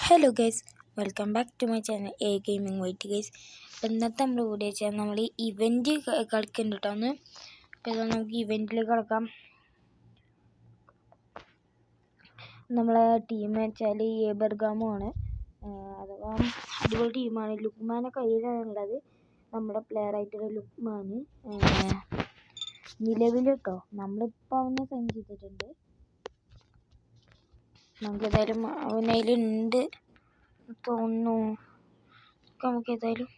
Hello guys, welcome back to my channel a gaming white guys. ഇന്നത്തെ നമ്മൾ video ചെയ്യാൻ നമ്മൾ ഈ ഇവൻറ്റ് കളിക്കുന്നുണ്ട് കേട്ടോ. അപ്പോൾ ഇതാ നമുക്ക് ഇവൻറ്റിലേക്ക് കളിക്കാം. നമ്മളെ ടീം വെച്ചാൽ ഏബർഗാമോ ആണ്. അഥവാ അടിപൊളി ടീമാണ്. ലുക്മാനെ കയ്യിലാണുള്ളത്, നമ്മുടെ പ്ലെയർ ആയിട്ടുള്ള ലുക്മാന് നിലവിൽ കേട്ടോ. നമ്മളിപ്പോൾ അവനെ സൈൻ ചെയ്തിട്ടുണ്ട്. നമുക്കേതായാലും അവനതിലുണ്ട് തോന്നുന്നു. നമുക്ക് ഏതായാലും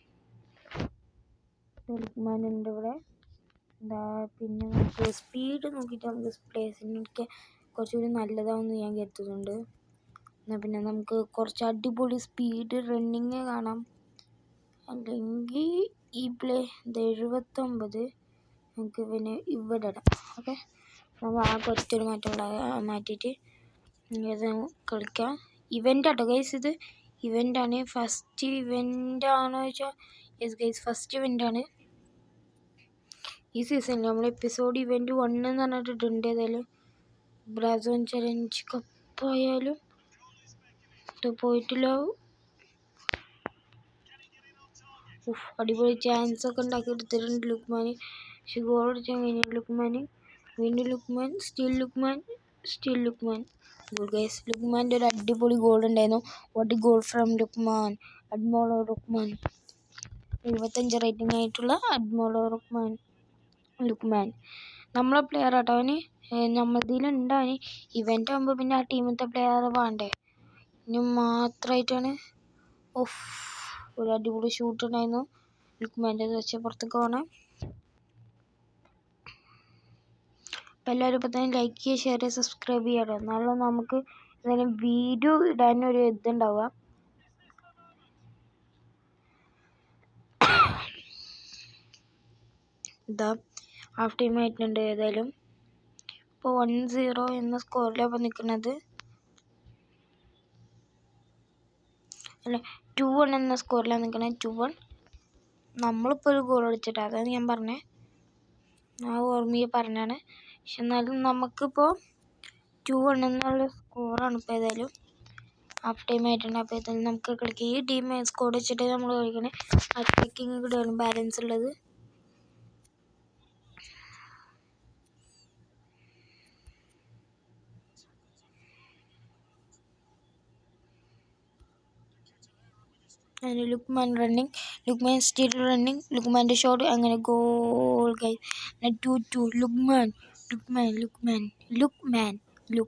ലുക്മാനുണ്ട് ഇവിടെ. എന്താ പിന്നെ നമുക്ക് സ്പീഡ് നോക്കിയിട്ട് നമുക്ക് പ്ലേസിനൊക്കെ കുറച്ചുകൂടി നല്ലതാണെന്ന് ഞാൻ കരുതുന്നുണ്ട്. എന്നാൽ പിന്നെ നമുക്ക് കുറച്ച് അടിപൊളി സ്പീഡ് റണ്ണിങ് കാണാം. അല്ലെങ്കിൽ ഈ പ്ലേ 79 നമുക്ക് പിന്നെ ഇവിടെ ഇടാം. ഓക്കെ, നമ്മൾ ആ കുറച്ചൊരു മാറ്റിയിട്ട് ഇത് കളിക്കാം. ഇവൻ്റ് ആട്ടോ ഗൈസ്, ഇത് ഇവൻ്റാണ്. ഫസ്റ്റ് ഇവൻ്റ് ആണോ ചോദിച്ചാൽ യെസ് ഗൈസ്, ഫസ്റ്റ് ഇവൻ്റാണ് ഈ സീസണിൽ. നമ്മൾ എപ്പിസോഡ് ഇവൻ്റ് 1 എന്ന് പറഞ്ഞിട്ടുണ്ട്. ഏതായാലും ബ്രാസോൺ ചലഞ്ച് കപ്പായാലും ഇത് പോയിട്ടില്ല. അടിപൊളി ചാൻസ് ഒക്കെ ഉണ്ടാക്കി എടുത്തിട്ടുണ്ട് ലുക്മാൻ. പക്ഷെ ഗോൾ അടിച്ചാൽ കഴിഞ്ഞു ലുക്മാൻ. വീണ്ടും ലുക്മാൻ, സ്റ്റിൽ ലുക്മാൻ. ഗൈസ്, ലുക്മാൻ്റെ ഒരു അടിപൊളി ഗോൾ ഉണ്ടായിരുന്നു. What goal from Lookman, Ademola Lookman. 75 rating ആയിട്ടുള്ള അഡ്മോളോ ലുക്മാൻ നമ്മളെ പ്ലെയർ ആട്ടോ. അവന് നമ്മതിലുണ്ടാവന് ഇവൻ്റ് ആകുമ്പോൾ പിന്നെ ആ ടീമിലത്തെ പ്ലെയർ വേണ്ടേ. ഇനി മാത്രമായിട്ടാണ് ഒരു അടിപൊളി ഷൂട്ട് ഉണ്ടായിരുന്നു ലുക്മാൻ്റെ. വെച്ച് പുറത്തേക്ക് പോകണം. അപ്പം എല്ലാവരും ഇപ്പം തന്നെ ലൈക്ക് ചെയ്യുക, ഷെയർ ചെയ്യുക, സബ്സ്ക്രൈബ് ചെയ്യാറ്. എന്നാലും നമുക്ക് എന്തായാലും വീഡിയോ ഇടാനൊരു ഇതുണ്ടാവുക. ഇതാ ഹാഫ് ടൈം ആയിട്ടുണ്ട്. ഏതായാലും ഇപ്പോൾ 1-0 എന്ന സ്കോറിലാണ് ഇപ്പോൾ നിൽക്കുന്നത്. അല്ല, 2-1 എന്ന സ്കോറിലാണ് നിൽക്കുന്നത്. 2-1. നമ്മളിപ്പോൾ ഒരു ഗോൾ അടിച്ചിട്ട്, അതാണ് ഞാൻ പറഞ്ഞത്. ആ ഓർമ്മയെ പറഞ്ഞാണ്. പക്ഷെ എന്നാലും നമുക്കിപ്പോൾ 2-1 എന്നുള്ള സ്കോറാണ് ഇപ്പോൾ. ഏതായാലും ഹാഫ് ടൈം ആയിട്ടുണ്ട്. അപ്പോൾ ഏതായാലും നമുക്ക് കളിക്കാം. ഈ ടീം സ്കോർ വെച്ചിട്ട് നമ്മൾ കളിക്കണേ. അറ്റാക്കിങ് കൂടെയാണ് ബാലൻസ് ഉള്ളത്. അങ്ങനെ Lookman running, Lookman still running, ലുക്മാൻ്റെ ഷോട്ട്, അങ്ങനെ ഗോൾ ഗൈസ്. 2-2.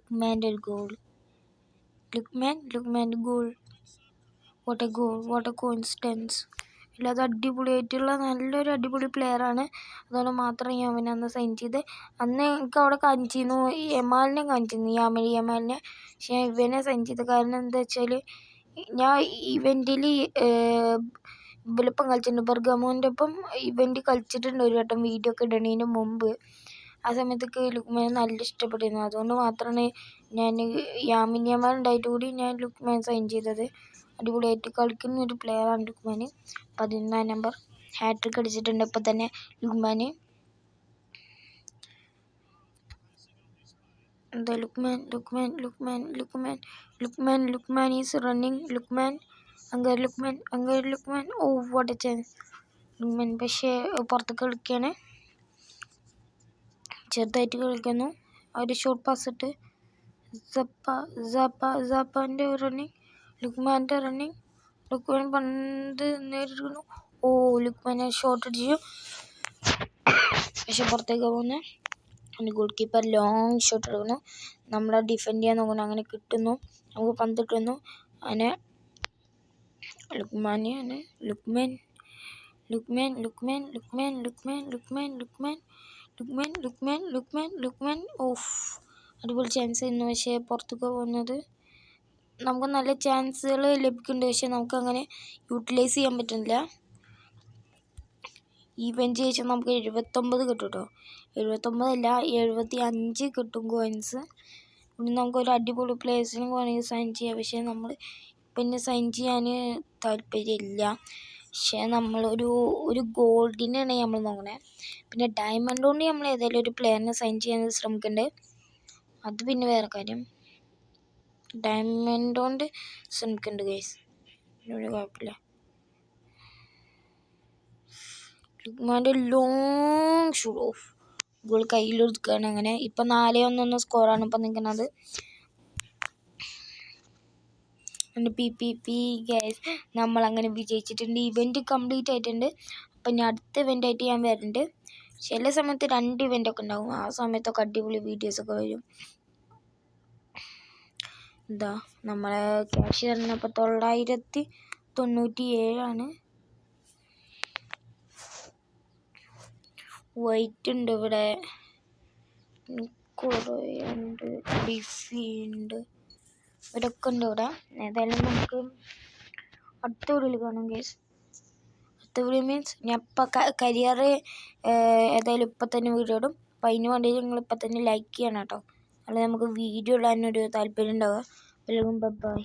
ലുക്മാൻ്റെ ഒരു ഗോൾ. ലുക്മാൻ്റെ goal. What a goal, what a coincidence. അല്ലാതെ അടിപൊളിയായിട്ടുള്ള നല്ലൊരു അടിപൊളി പ്ലെയറാണ്. അതുകൊണ്ട് മാത്രം ഞാൻ അവനെ അന്ന് സൈൻ ചെയ്ത്. അന്ന് എനിക്ക് അവിടെ കാണിച്ചിരുന്നു യമാലിനെ കാണിച്ചിരുന്നു, യമാലിനെ. പക്ഷേ ഇവനെ സൈൻ ചെയ്ത കാരണം എന്താ വെച്ചാൽ ഞാൻ ഇവൻറ്റിൽ ഇവലിപ്പം കളിച്ചിട്ടുണ്ട്, ബർഗമോൻ്റെ ഒപ്പം ഇവൻറ്റ് കളിച്ചിട്ടുണ്ട് ഒരു വട്ടം, വീഡിയോ ഒക്കെ ഇടുന്നതിന് മുമ്പ്. ആ സമയത്തൊക്കെ ലുക്മാനെ നല്ല ഇഷ്ടപ്പെട്ടിരുന്നു. അതുകൊണ്ട് മാത്രമാണ് ഞാൻ യാമിൻ യമാൽ ഉണ്ടായിട്ട് കൂടി ഞാൻ ലുക്മാൻ സൈൻ ചെയ്തത്. അടിപൊളിയായിട്ട് കളിക്കുന്ന ഒരു പ്ലെയറാണ് ലുക്മാൻ. 11 നമ്പർ ഹാട്രിക് അടിച്ചിട്ടുണ്ട് ഇപ്പം തന്നെ ലുക്മാൻ. എന്താ Luqman is running. Luqman what A chance. Luqman പക്ഷേ പുറത്തേക്ക് കളിക്കുകയാണ്, ചെറുതായിട്ട് കളിക്കുന്നു. ഒരു ഷോർട്ട് പാസ് ഇട്ട് സപ്പാൻ്റെ റണ്ണിങ്, ലുക്മാൻ്റെ റണ്ണിങ്. ലുക്മാൻ പന്ത് നേരിടുന്നു. ലുക്മാൻ ഷോട്ട് അടിച്ചു, പക്ഷെ പുറത്തേക്ക് പോകുന്നു. ഗോൾ കീപ്പർ ലോങ് ഷോട്ട് എടുക്കുന്നു. നമ്മളെ ഡിഫെൻഡ് ചെയ്യാൻ നോക്കുന്നു, അങ്ങനെ കിട്ടുന്നു. നമുക്ക് പന്ത് കിട്ടുന്നു. അങ്ങനെ ലുക്മാൻ അടിപൊളി ചാൻസ് ആയിരുന്നു. പക്ഷേ പുറത്തേക്ക് പോകുന്നത്. നമുക്ക് നല്ല ചാൻസുകൾ ലഭിക്കുന്നുണ്ട്, പക്ഷെ നമുക്കങ്ങനെ യൂട്ടിലൈസ് ചെയ്യാൻ പറ്റുന്നില്ല. ഇവൻറ്റ് ജയിച്ചാൽ നമുക്ക് 79 കിട്ടും കേട്ടോ. 79 അല്ല, 75 കിട്ടും കോയിൻസ്. പിന്നെ നമുക്കൊരു അടിപൊളി പ്ലേസിന് വേണമെങ്കിൽ സൈൻ ചെയ്യാം. പക്ഷേ നമ്മൾ പിന്നെ സൈൻ ചെയ്യാൻ താല്പര്യമില്ല. പക്ഷേ നമ്മളൊരു ഗോൾഡിനാണ് നമ്മൾ നോക്കണേ. പിന്നെ ഡയമണ്ട് കൊണ്ട് നമ്മൾ ഏതെങ്കിലും ഒരു പ്ലെയറിനെ സൈൻ ചെയ്യാൻ ശ്രമിക്കുന്നുണ്ട്. അത് പിന്നെ വേറെ കാര്യം. ഡയമണ്ട് കൊണ്ട് ശ്രമിക്കുന്നുണ്ട് ഗൈസ്, ഇതിനൊരു കുഴപ്പമില്ല. ലുക്മാൻ്റെ ലോങ് ഷൂട്ട് ഓഫ് ഗോൾ കയ്യിലെടുക്കുകയാണ്. അങ്ങനെ ഇപ്പം 4-1 സ്കോറാണ് ഇപ്പം നിൽക്കുന്നത്. പി ഗൈസ് നമ്മളങ്ങനെ വിജയിച്ചിട്ടുണ്ട്. ഇവൻറ്റ് കംപ്ലീറ്റ് ആയിട്ടുണ്ട്. അപ്പം ഇനി അടുത്ത ഇവൻ്റായിട്ട് ഞാൻ വരുന്നുണ്ട്. ചില സമയത്ത് 2 ഇവൻ്റൊക്കെ ഉണ്ടാകും. ആ സമയത്തൊക്കെ അടിപൊളി വീഡിയോസൊക്കെ വരും. എന്താ നമ്മളെ ക്യാഷ് തന്നപ്പോൾ 997 വൈറ്റ് ഉണ്ട് ഇവിടെ, കുറേ ഉണ്ട്, ഡിഫി ഉണ്ട്, ഇവരൊക്കെ ഉണ്ട് ഇവിടെ. ഏതായാലും നമുക്ക് അടുത്ത വീഡിയോയിൽ കാണാം ഗൈസ്. അടുത്ത വീഡിയോ മീൻസ് ഞാൻ ഇപ്പം കരിയർ ഏതായാലും ഇപ്പം തന്നെ വീഡിയോ ഇടും. അപ്പം അതിന് വേണ്ടി നിങ്ങൾ ഇപ്പം തന്നെ ലൈക്ക് ചെയ്യണം കേട്ടോ, അല്ലെങ്കിൽ നമുക്ക് വീഡിയോ ഇടാനൊരു താല്പര്യം ഉണ്ടാവുക. എല്ലാവർക്കും ബൈ.